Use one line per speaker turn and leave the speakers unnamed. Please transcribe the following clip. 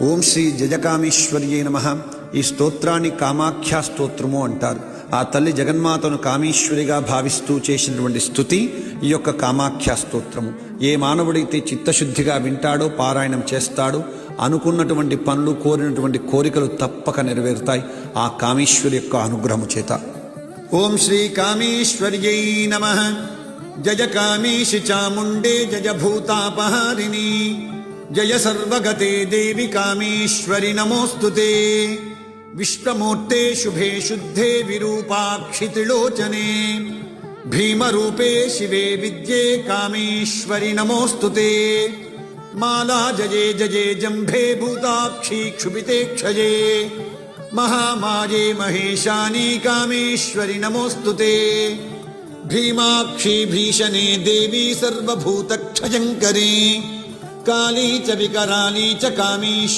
ఓం శ్రీ జజకామేశ్వర్యై నమః. ఈ స్తోత్రాన్ని కామాఖ్యా స్తోత్రము అంటారు. ఆ తల్లి జగన్మాతను కామేశ్వరిగా భావిస్తూ చేసినటువంటి స్తుతి ఈ యొక్క కామాఖ్యా స్తోత్రము. ఏ మానవుడైతే చిత్తశుద్ధిగా వింటాడో, పారాయణం చేస్తాడో, అనుకున్నటువంటి పనులు, కోరినటువంటి కోరికలు తప్పక నెరవేరుతాయి ఆ కామేశ్వరి యొక్క అనుగ్రహము చేత. ఓం శ్రీ కామేశ్వర్యై నమః. జయ కామేశి చాముండే జయ భూతాపహారిణి జయ సర్వగతే దేవి కామేశ్వరి నమోస్తుతే. విశ్వమూర్తే శుభే శుద్ధే విరూపాక్షి త్రిలోచనే భీమరూపే శివే విద్యే కామేశ్వరి నమోస్తుతే. మాలా జయే జయే జంభే భూతాక్షి క్షుభితే క్షయే మహామాయే మహేశాని కామేశ్వరి నమోస్తుతే. భీమాక్షి భీషణే దేవి సర్వభూతక్షయంకరీ కాళీ చ వికరాళీ చ కామేశ్వరి